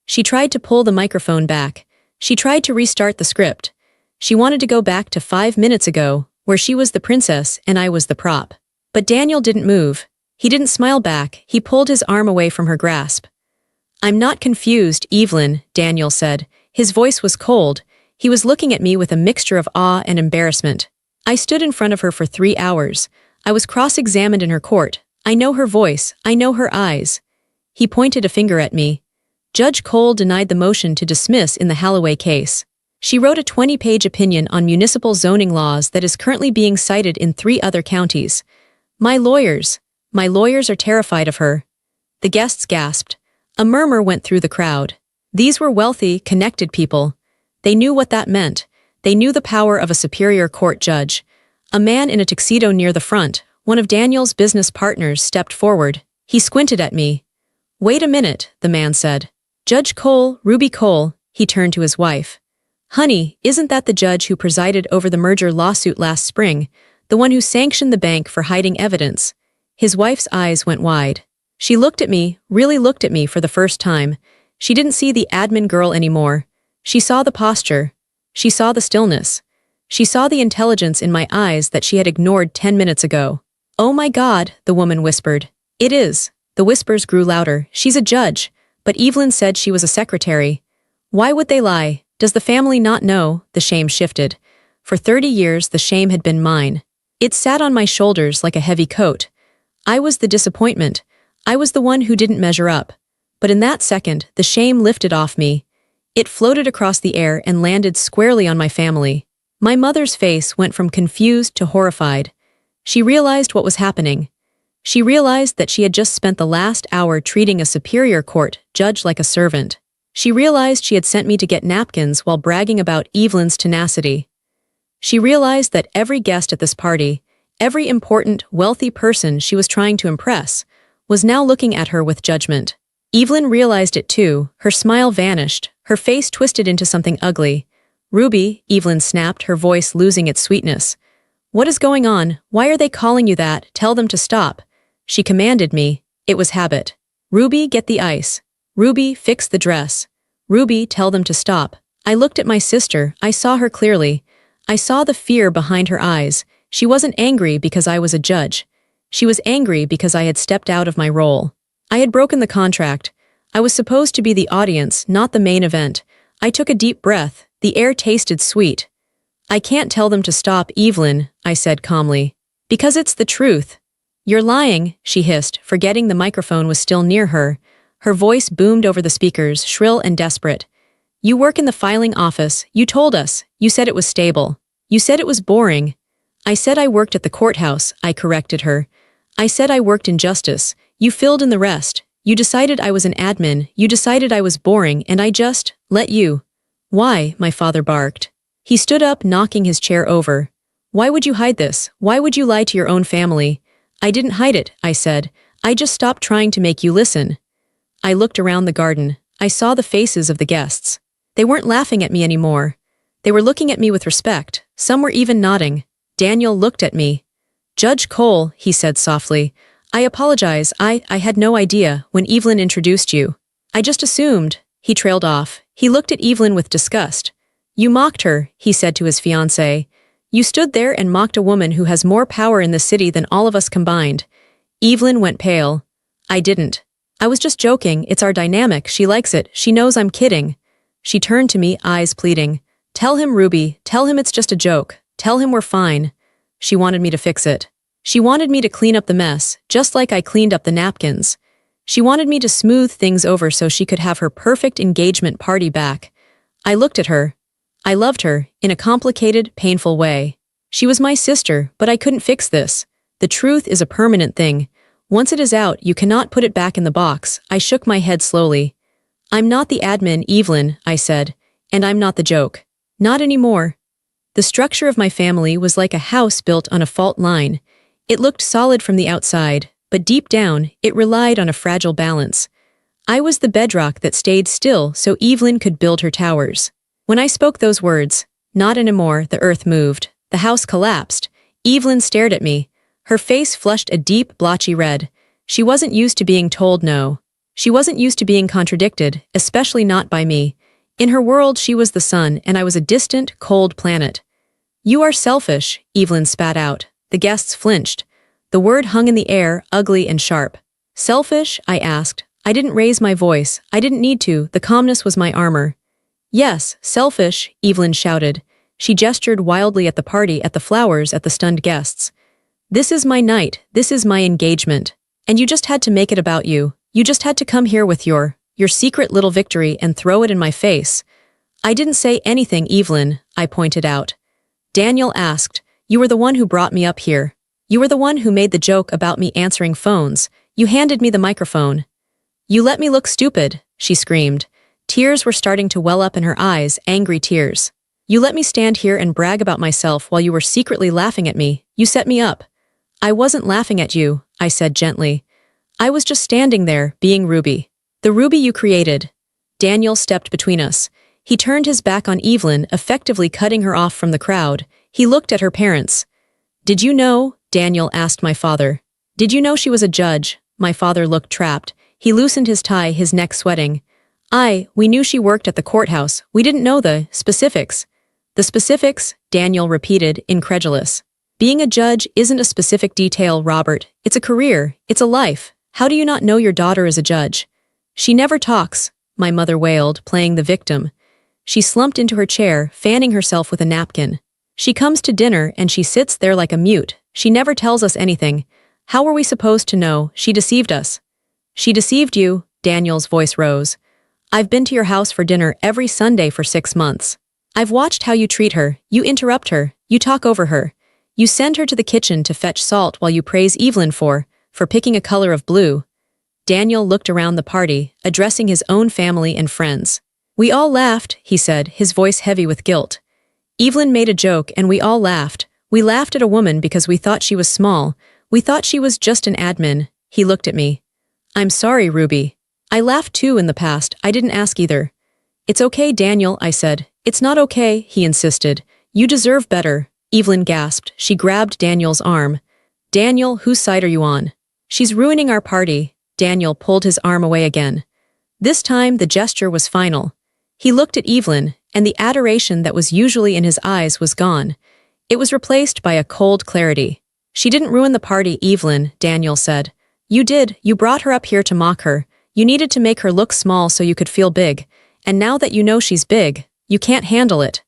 She tried to pull the microphone back. She tried to restart the script. She wanted to go back to 5 minutes ago, where she was the princess and I was the prop. But Daniel didn't move. He didn't smile back. He pulled his arm away from her grasp. "I'm not confused, Evelyn," Daniel said. His voice was cold. He was looking at me with a mixture of awe and embarrassment. I stood in front of her for 3 hours. I was cross-examined in her court. I know her voice. I know her eyes. He pointed a finger at me. Judge Cole denied the motion to dismiss in the Holloway case. She wrote a 20-page opinion on municipal zoning laws that is currently being cited in 3 other counties. My lawyers are terrified of her." The guests gasped. A murmur went through the crowd. These were wealthy, connected people. They knew what that meant. They knew the power of a superior court judge. A man in a tuxedo near the front, one of Daniel's business partners, stepped forward. He squinted at me. "Wait a minute," the man said. "Judge Cole, Ruby Cole," he turned to his wife. "Honey, isn't that the judge who presided over the merger lawsuit last spring, the one who sanctioned the bank for hiding evidence?" His wife's eyes went wide. She looked at me, really looked at me for the first time. She didn't see the admin girl anymore. She saw the posture. She saw the stillness. She saw the intelligence in my eyes that she had ignored 10 minutes ago. "Oh my God," the woman whispered. "It is." The whispers grew louder. "She's a judge. But Evelyn said she was a secretary." Why would they lie? Does the family not know? The shame shifted. For 30 years, the shame had been mine. It sat on my shoulders like a heavy coat. I was the disappointment. I was the one who didn't measure up. But in that second, the shame lifted off me. It floated across the air and landed squarely on my family. My mother's face went from confused to horrified. She realized what was happening. She realized that she had just spent the last hour treating a superior court judge like a servant. She realized she had sent me to get napkins while bragging about Evelyn's tenacity. She realized that every guest at this party, every important, wealthy person she was trying to impress, was now looking at her with judgment. Evelyn realized it too. Her smile vanished. Her face twisted into something ugly. "Ruby," Evelyn snapped, her voice losing its sweetness. "What is going on? Why are they calling you that? Tell them to stop." She commanded me. It was habit. "Ruby, get the ice. Ruby, fix the dress. Ruby, tell them to stop." I looked at my sister. I saw her clearly. I saw the fear behind her eyes. She wasn't angry because I was a judge. She was angry because I had stepped out of my role. I had broken the contract. I was supposed to be the audience, not the main event. I took a deep breath. The air tasted sweet. "I can't tell them to stop, Evelyn," I said calmly. "Because it's the truth." "You're lying," she hissed, forgetting the microphone was still near her. Her voice boomed over the speakers, shrill and desperate. "You work in the filing office. You told us. You said it was stable. You said it was boring." "I said I worked at the courthouse," I corrected her. "I said I worked in justice. You filled in the rest. You decided I was an admin. You decided I was boring, and I just let you." "Why?" my father barked. He stood up, knocking his chair over. "Why would you hide this? Why would you lie to your own family?" "I didn't hide it," I said. "I just stopped trying to make you listen." I looked around the garden. I saw the faces of the guests. They weren't laughing at me anymore. They were looking at me with respect. Some were even nodding. Daniel looked at me. "Judge Cole," he said softly. "I apologize. I had no idea when Evelyn introduced you. I just assumed." He trailed off. He looked at Evelyn with disgust. "You mocked her," he said to his fiancé. "You stood there and mocked a woman who has more power in the city than all of us combined." Evelyn went pale. "I didn't. I was just joking. It's our dynamic. She likes it. She knows I'm kidding." She turned to me, eyes pleading. "Tell him, Ruby. Tell him it's just a joke. Tell him we're fine." She wanted me to fix it. She wanted me to clean up the mess, just like I cleaned up the napkins. She wanted me to smooth things over so she could have her perfect engagement party back. I looked at her. I loved her, in a complicated, painful way. She was my sister, but I couldn't fix this. The truth is a permanent thing. Once it is out, you cannot put it back in the box. I shook my head slowly. "I'm not the admin, Evelyn," I said, "and I'm not the joke. Not anymore." The structure of my family was like a house built on a fault line. It looked solid from the outside, but deep down, it relied on a fragile balance. I was the bedrock that stayed still so Evelyn could build her towers. When I spoke those words, "Not anymore," the earth moved. The house collapsed. Evelyn stared at me. Her face flushed a deep, blotchy red. She wasn't used to being told no. She wasn't used to being contradicted, especially not by me. In her world, she was the sun, and I was a distant, cold planet. "You are selfish," Evelyn spat out. The guests flinched. The word hung in the air, ugly and sharp. "Selfish?" I asked. I didn't raise my voice. I didn't need to. The calmness was my armor. "Yes, selfish," Evelyn shouted. She gestured wildly at the party, at the flowers, at the stunned guests. "This is my night. This is my engagement. And you just had to make it about you. You just had to come here with your secret little victory and throw it in my face." "I didn't say anything, Evelyn," I pointed out. Daniel asked. "You were the one who brought me up here. You were the one who made the joke about me answering phones. You handed me the microphone." "You let me look stupid," she screamed. Tears were starting to well up in her eyes, angry tears. "You let me stand here and brag about myself while you were secretly laughing at me. You set me up." "I wasn't laughing at you," I said gently. "I was just standing there, being Ruby. The Ruby you created." Daniel stepped between us. He turned his back on Evelyn, effectively cutting her off from the crowd. He looked at her parents. "Did you know?" Daniel asked my father. "Did you know she was a judge?" My father looked trapped. He loosened his tie, his neck sweating. We knew she worked at the courthouse. We didn't know the specifics." "The specifics?" Daniel repeated, incredulous. "Being a judge isn't a specific detail, Robert. It's a career. It's a life. How do you not know your daughter is a judge?" "She never talks," my mother wailed, playing the victim. She slumped into her chair, fanning herself with a napkin. "She comes to dinner and she sits there like a mute. She never tells us anything. How were we supposed to know? She deceived us." "She deceived you," Daniel's voice rose. "I've been to your house for dinner every Sunday for 6 months. I've watched how you treat her. You interrupt her. You talk over her. You send her to the kitchen to fetch salt while you praise Evelyn for picking a color of blue." Daniel looked around the party, addressing his own family and friends. "We all laughed," he said, his voice heavy with guilt. "Evelyn made a joke and we all laughed. We laughed at a woman because we thought she was small. We thought she was just an admin." He looked at me. "I'm sorry, Ruby. I laughed too in the past. I didn't ask either." It's okay, Daniel, I said. It's not okay, he insisted. You deserve better. Evelyn gasped. She grabbed Daniel's arm. Daniel, whose side are you on? She's ruining our party. Daniel pulled his arm away again. This time the gesture was final. He looked at Evelyn, and the adoration that was usually in his eyes was gone. It was replaced by a cold clarity. She didn't ruin the party, Evelyn, Daniel said. You did. You brought her up here to mock her. You needed to make her look small so you could feel big. And now that you know she's big, you can't handle it.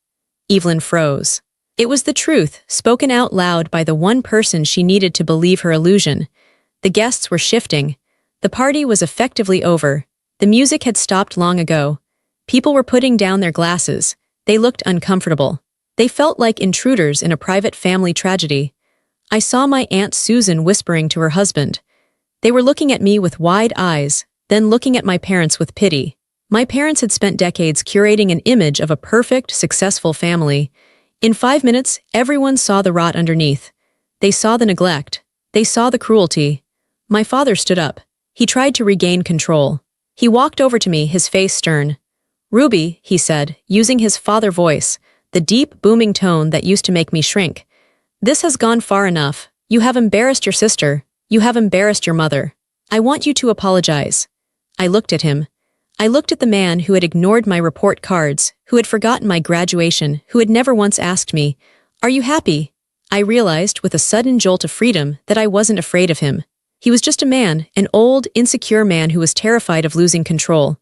Evelyn froze. It was the truth, spoken out loud by the one person she needed to believe her illusion. The guests were shifting. The party was effectively over. The music had stopped long ago. People were putting down their glasses. They looked uncomfortable. They felt like intruders in a private family tragedy. I saw my Aunt Susan whispering to her husband. They were looking at me with wide eyes, then looking at my parents with pity. My parents had spent decades curating an image of a perfect, successful family. In 5 minutes, everyone saw the rot underneath. They saw the neglect. They saw the cruelty. My father stood up. He tried to regain control. He walked over to me, his face stern. Ruby, he said, using his father voice, the deep, booming tone that used to make me shrink. This has gone far enough. You have embarrassed your sister. You have embarrassed your mother. I want you to apologize. I looked at him. I looked at the man who had ignored my report cards, who had forgotten my graduation, who had never once asked me, "Are you happy?" I realized with a sudden jolt of freedom that I wasn't afraid of him. He was just a man, an old, insecure man who was terrified of losing control.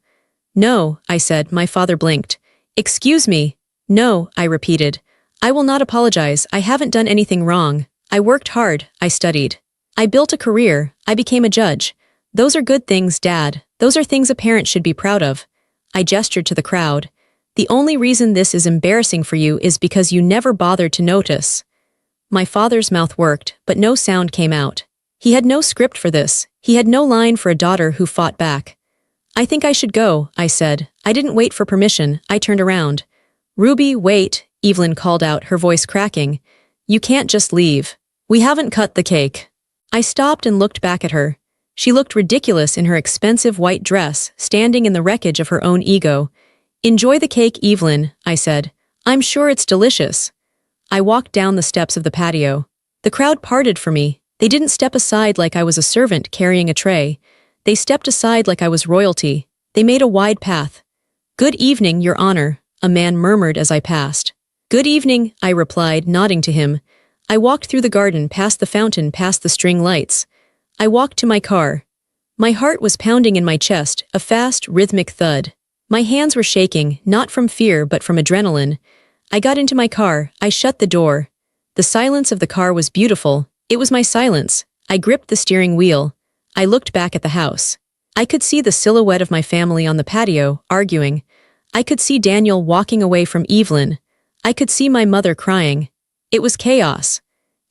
No, I said. My father blinked. Excuse me. No, I repeated. I will not apologize. I haven't done anything wrong. I worked hard. I studied. I built a career. I became a judge. Those are good things, Dad. Those are things a parent should be proud of. I gestured to the crowd. The only reason this is embarrassing for you is because you never bothered to notice. My father's mouth worked, but no sound came out. He had no script for this. He had no line for a daughter who fought back. I think I should go, I said. I didn't wait for permission. I turned around. Ruby, wait, Evelyn called out, her voice cracking. You can't just leave. We haven't cut the cake. I stopped and looked back at her. She looked ridiculous in her expensive white dress, standing in the wreckage of her own ego. Enjoy the cake, Evelyn, I said. I'm sure it's delicious. I walked down the steps of the patio. The crowd parted for me. They didn't step aside like I was a servant carrying a tray. They stepped aside like I was royalty. They made a wide path. Good evening, Your Honor, a man murmured as I passed. Good evening, I replied, nodding to him. I walked through the garden, past the fountain, past the string lights. I walked to my car. My heart was pounding in my chest, a fast, rhythmic thud. My hands were shaking, not from fear but from adrenaline. I got into my car. I shut the door. The silence of the car was beautiful. It was my silence. I gripped the steering wheel. I looked back at the house. I could see the silhouette of my family on the patio, arguing. I could see Daniel walking away from Evelyn. I could see my mother crying. It was chaos.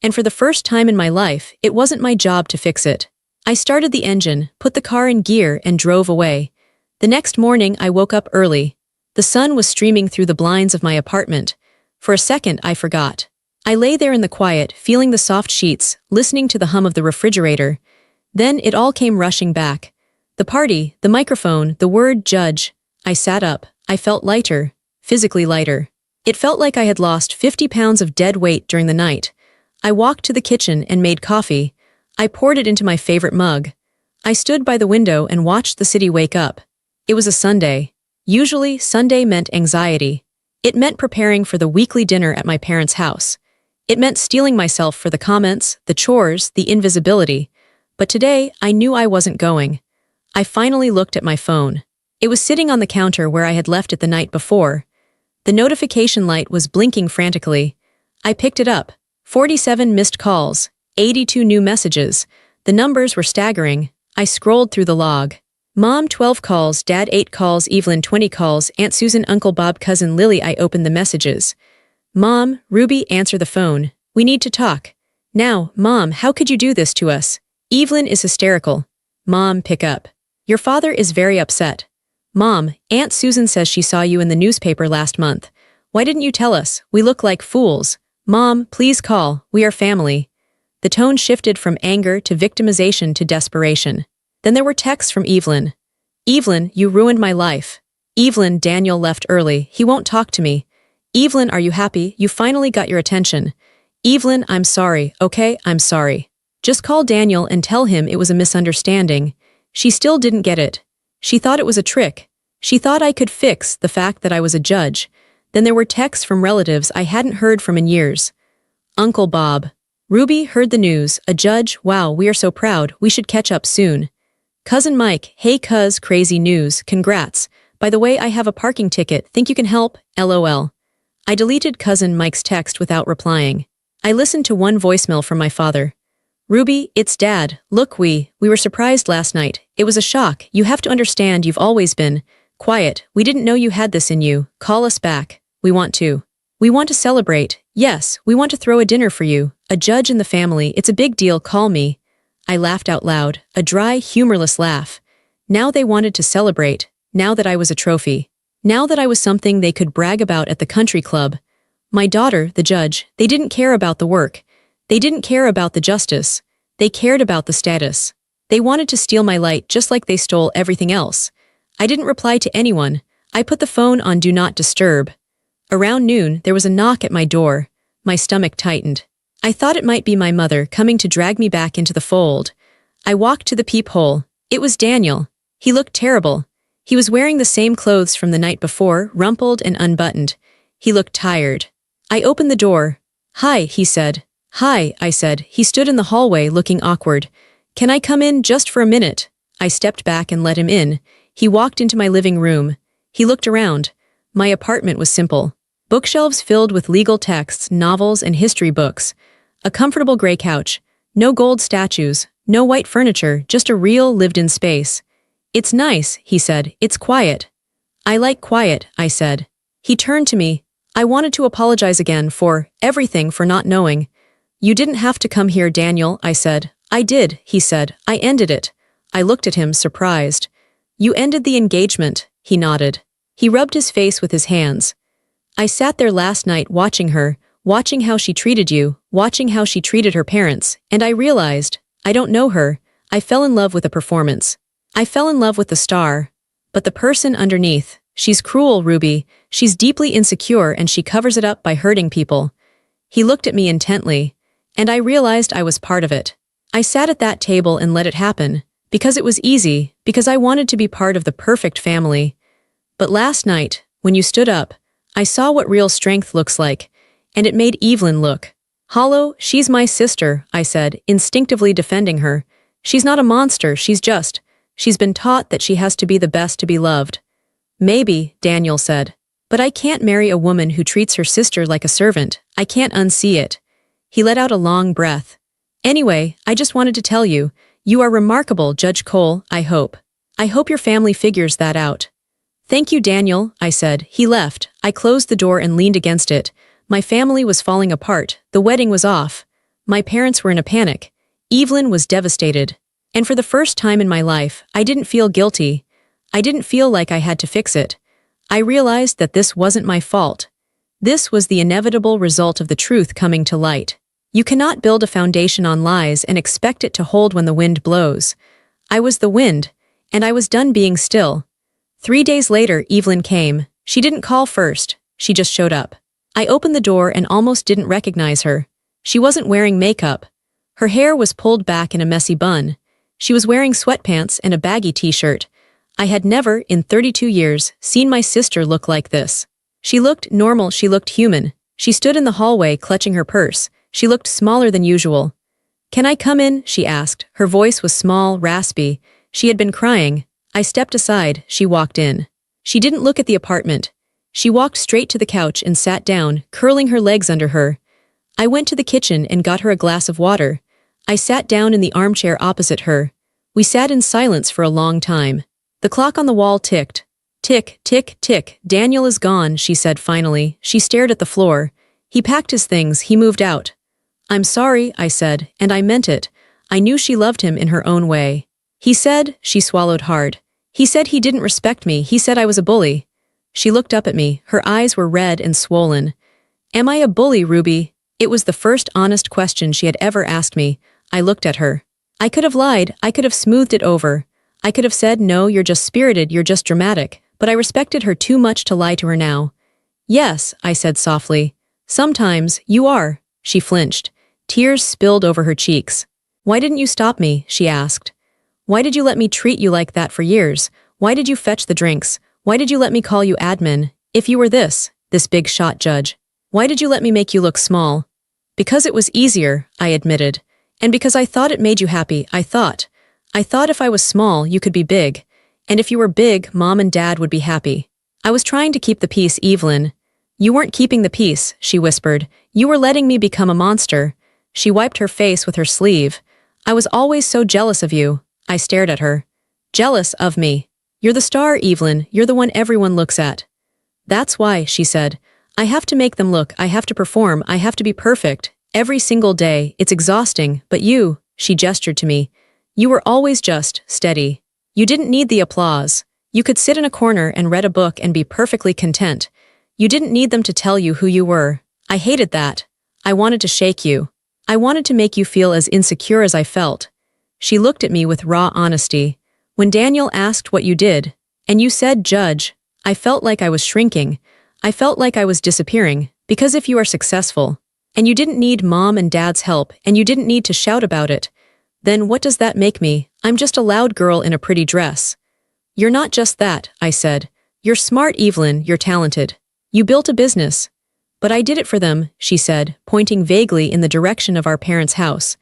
And for the first time in my life, it wasn't my job to fix it. I started the engine, put the car in gear, and drove away. The next morning, I woke up early. The sun was streaming through the blinds of my apartment. For a second, I forgot. I lay there in the quiet, feeling the soft sheets, listening to the hum of the refrigerator. Then it all came rushing back. The party, the microphone, the word judge. I sat up. I felt lighter, physically lighter. It felt like I had lost 50 pounds of dead weight during the night. I walked to the kitchen and made coffee. I poured it into my favorite mug. I stood by the window and watched the city wake up. It was a Sunday. Usually, Sunday meant anxiety. It meant preparing for the weekly dinner at my parents' house. It meant steeling myself for the comments, the chores, the invisibility. But today, I knew I wasn't going. I finally looked at my phone. It was sitting on the counter where I had left it the night before. The notification light was blinking frantically. I picked it up. 47 missed calls, 82 new messages. The numbers were staggering. I scrolled through the log. Mom 12 calls, Dad 8 calls, Evelyn 20 calls, Aunt Susan, Uncle Bob, Cousin Lily. I opened the messages. Mom, Ruby, answer the phone. We need to talk. Now, Mom, how could you do this to us? Evelyn is hysterical. Mom, pick up. Your father is very upset. Mom, Aunt Susan says she saw you in the newspaper last month. Why didn't you tell us? We look like fools. Mom, please call. We are family. The tone shifted from anger to victimization to desperation. Then there were texts from Evelyn. Evelyn, you ruined my life. Evelyn, Daniel left early. He won't talk to me. Evelyn, are you happy? You finally got your attention. Evelyn, I'm sorry, okay? I'm sorry. Just call Daniel and tell him it was a misunderstanding. She still didn't get it. She thought it was a trick. She thought I could fix the fact that I was a judge. Then there were texts from relatives I hadn't heard from in years. Uncle Bob. Ruby heard the news. A judge, wow, we are so proud. We should catch up soon. Cousin Mike, hey cuz, crazy news, congrats. By the way, I have a parking ticket. Think you can help? LOL. I deleted Cousin Mike's text without replying. I listened to one voicemail from my father. Ruby, it's Dad. Look, we were surprised last night. It was a shock. You have to understand you've always been quiet. We didn't know you had this in you. Call us back. We want to celebrate. Yes, we want to throw a dinner for you. A judge in the family. It's a big deal. Call me. I laughed out loud, a dry, humorless laugh. Now they wanted to celebrate. Now that I was a trophy. Now that I was something they could brag about at the country club. My daughter, the judge, they didn't care about the work. They didn't care about the justice. They cared about the status. They wanted to steal my light just like they stole everything else. I didn't reply to anyone. I put the phone on Do Not Disturb. Around noon, there was a knock at my door. My stomach tightened. I thought it might be my mother coming to drag me back into the fold. I walked to the peephole. It was Daniel. He looked terrible. He was wearing the same clothes from the night before, rumpled and unbuttoned. He looked tired. I opened the door. Hi, he said. Hi, I said. He stood in the hallway looking awkward. Can I come in just for a minute? I stepped back and let him in. He walked into my living room. He looked around. My apartment was simple. Bookshelves filled with legal texts, novels, and history books. A comfortable gray couch. No gold statues. No white furniture, just a real, lived-in space. It's nice, he said. It's quiet. I like quiet, I said. He turned to me. I wanted to apologize again for everything, for not knowing. You didn't have to come here, Daniel, I said. I did, he said. I ended it. I looked at him, surprised. You ended the engagement, he nodded. He rubbed his face with his hands. I sat there last night watching her, watching how she treated you, watching how she treated her parents, and I realized, I don't know her. I fell in love with a performance. I fell in love with the star. But the person underneath, she's cruel, Ruby. She's deeply insecure and she covers it up by hurting people. He looked at me intently, and I realized I was part of it. I sat at that table and let it happen, because it was easy, because I wanted to be part of the perfect family. But last night, when you stood up, I saw what real strength looks like, and it made Evelyn look hollow. She's my sister, I said, instinctively defending her. She's not a monster, she's been taught that she has to be the best to be loved. Maybe, Daniel said. But I can't marry a woman who treats her sister like a servant. I can't unsee it. He let out a long breath. Anyway, I just wanted to tell you, you are remarkable, Judge Cole, I hope. I hope your family figures that out. Thank you, Daniel, I said. He left. I closed the door and leaned against it. My family was falling apart. The wedding was off. My parents were in a panic. Evelyn was devastated. And for the first time in my life, I didn't feel guilty. I didn't feel like I had to fix it. I realized that this wasn't my fault. This was the inevitable result of the truth coming to light. You cannot build a foundation on lies and expect it to hold when the wind blows. I was the wind, and I was done being still. 3 days later, Evelyn came. She didn't call first. She just showed up. I opened the door and almost didn't recognize her. She wasn't wearing makeup. Her hair was pulled back in a messy bun. She was wearing sweatpants and a baggy t-shirt. I had never, in 32 years, seen my sister look like this. She looked normal, she looked human. She stood in the hallway clutching her purse. She looked smaller than usual. Can I come in? She asked. Her voice was small, raspy. She had been crying. I stepped aside. She walked in. She didn't look at the apartment. She walked straight to the couch and sat down, curling her legs under her. I went to the kitchen and got her a glass of water. I sat down in the armchair opposite her. We sat in silence for a long time. The clock on the wall ticked. Tick, tick, tick. Daniel is gone, she said finally. She stared at the floor. He packed his things, he moved out. I'm sorry, I said, and I meant it. I knew she loved him in her own way. He said, she swallowed hard. He said he didn't respect me, he said I was a bully. She looked up at me, her eyes were red and swollen. Am I a bully, Ruby? It was the first honest question she had ever asked me. I looked at her. I could have lied, I could have smoothed it over. I could have said, no, you're just spirited, you're just dramatic. but I respected her too much to lie to her now. Yes, I said softly. Sometimes, you are. She flinched. Tears spilled over her cheeks. Why didn't you stop me? She asked. Why did you let me treat you like that for years? Why did you fetch the drinks? Why did you let me call you admin? If you were this big shot judge. Why did you let me make you look small? Because it was easier, I admitted. And because I thought it made you happy, I thought if I was small, you could be big. And if you were big, Mom and Dad would be happy. I was trying to keep the peace, Evelyn. You weren't keeping the peace, she whispered. You were letting me become a monster. She wiped her face with her sleeve. I was always so jealous of you. I stared at her. Jealous of me. You're the star, Evelyn. You're the one everyone looks at. That's why, she said. I have to make them look, I have to perform, I have to be perfect. Every single day, it's exhausting, but you, she gestured to me. You were always just steady. You didn't need the applause. You could sit in a corner and read a book and be perfectly content. You didn't need them to tell you who you were. I hated that. I wanted to shake you. I wanted to make you feel as insecure as I felt. She looked at me with raw honesty. When Daniel asked what you did, and you said Judge, I felt like I was shrinking. I felt like I was disappearing, because if you are successful, and you didn't need Mom and Dad's help, and you didn't need to shout about it, then what does that make me? I'm just a loud girl in a pretty dress. You're not just that, I said. You're smart, Evelyn, you're talented. You built a business. But I did it for them, she said, pointing vaguely in the direction of our parents' house.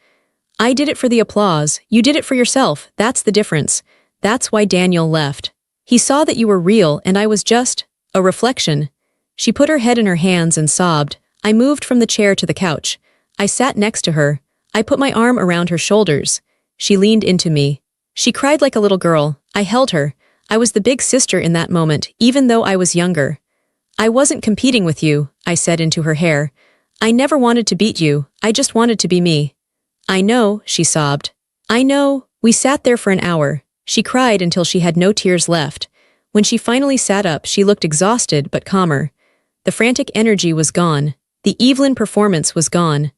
I did it for the applause, you did it for yourself, that's the difference. That's why Daniel left. He saw that you were real and I was just a reflection. She put her head in her hands and sobbed. I moved from the chair to the couch. I sat next to her. I put my arm around her shoulders. She leaned into me. She cried like a little girl. I held her. I was the big sister in that moment, even though I was younger. I wasn't competing with you, I said into her hair. I never wanted to beat you. I just wanted to be me. I know, she sobbed. I know. We sat there for an hour. She cried until she had no tears left. When she finally sat up, she looked exhausted but calmer. The frantic energy was gone. The Evelyn performance was gone.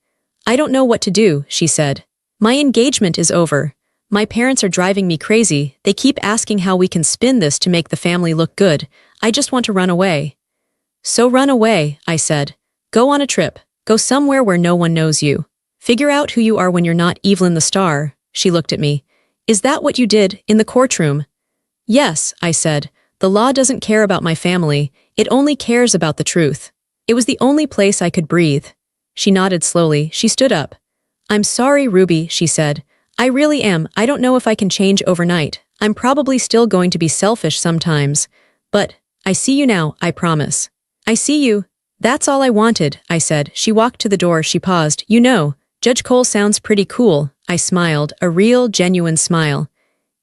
I don't know what to do, she said. My engagement is over. My parents are driving me crazy. They keep asking how we can spin this to make the family look good. I just want to run away. So run away, I said. Go on a trip. Go somewhere where no one knows you. Figure out who you are when you're not Evelyn the star. She looked at me. Is that what you did in the courtroom? Yes, I said. The law doesn't care about my family. It only cares about the truth. It was the only place I could breathe. She nodded slowly. She stood up. I'm sorry, Ruby, she said. I really am. I don't know if I can change overnight. I'm probably still going to be selfish sometimes. But I see you now, I promise. I see you. That's all I wanted, I said. She walked to the door. She paused. You know, Judge Cole sounds pretty cool. I smiled, a real, genuine smile.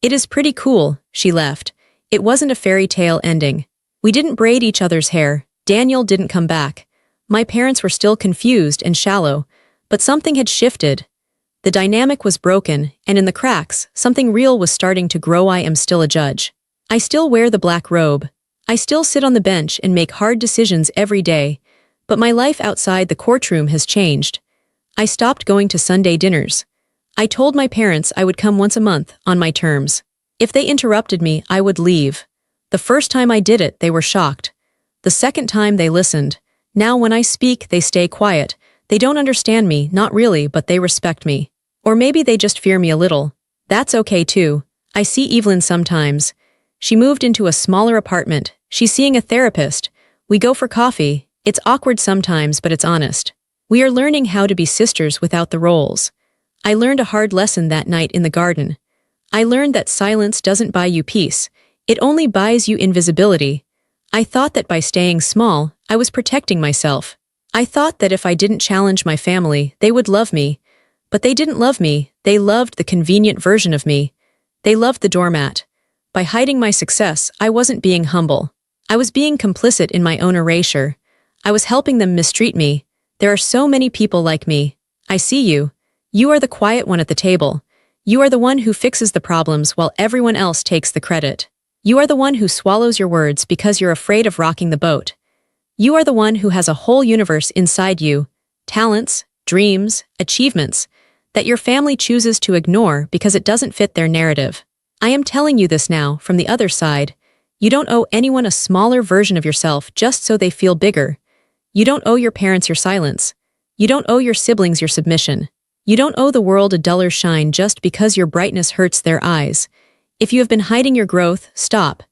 It is pretty cool, she left. It wasn't a fairy tale ending. We didn't braid each other's hair. Daniel didn't come back. My parents were still confused and shallow, but something had shifted. The dynamic was broken, and in the cracks, something real was starting to grow. I am still a judge. I still wear the black robe. I still sit on the bench and make hard decisions every day, but my life outside the courtroom has changed. I stopped going to Sunday dinners. I told my parents I would come once a month, on my terms. If they interrupted me, I would leave. The first time I did it, they were shocked. The second time, they listened. Now when I speak, they stay quiet. They don't understand me, not really, but they respect me. Or maybe they just fear me a little. That's okay too. I see Evelyn sometimes. She moved into a smaller apartment. She's seeing a therapist. We go for coffee. It's awkward sometimes, but it's honest. We are learning how to be sisters without the roles. I learned a hard lesson that night in the garden. I learned that silence doesn't buy you peace. It only buys you invisibility. I thought that by staying small, I was protecting myself. I thought that if I didn't challenge my family, they would love me. But they didn't love me. They loved the convenient version of me. They loved the doormat. By hiding my success, I wasn't being humble. I was being complicit in my own erasure. I was helping them mistreat me. There are so many people like me. I see you. You are the quiet one at the table. You are the one who fixes the problems while everyone else takes the credit. You are the one who swallows your words because you're afraid of rocking the boat. You are the one who has a whole universe inside you, talents, dreams, achievements, that your family chooses to ignore because it doesn't fit their narrative. I am telling you this now from the other side. You don't owe anyone a smaller version of yourself just so they feel bigger. You don't owe your parents your silence. You don't owe your siblings your submission. You don't owe the world a duller shine just because your brightness hurts their eyes. If you have been hiding your growth, stop.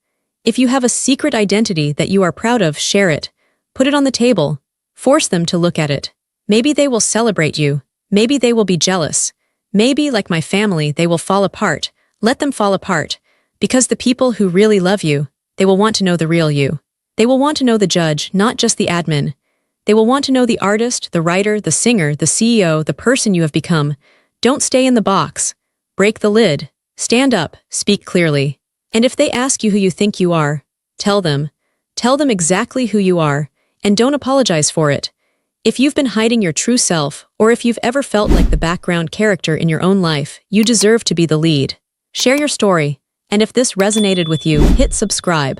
If you have a secret identity that you are proud of, share it. Put it on the table. Force them to look at it. Maybe they will celebrate you. Maybe they will be jealous. Maybe, like my family, they will fall apart. Let them fall apart. Because the people who really love you, they will want to know the real you. They will want to know the judge, not just the admin. They will want to know the artist, the writer, the singer, the CEO, the person you have become. Don't stay in the box. Break the lid. Stand up. Speak clearly. And if they ask you who you think you are, tell them. Tell them exactly who you are, and don't apologize for it. If you've been hiding your true self, or if you've ever felt like the background character in your own life, you deserve to be the lead. Share your story, and if this resonated with you, hit subscribe.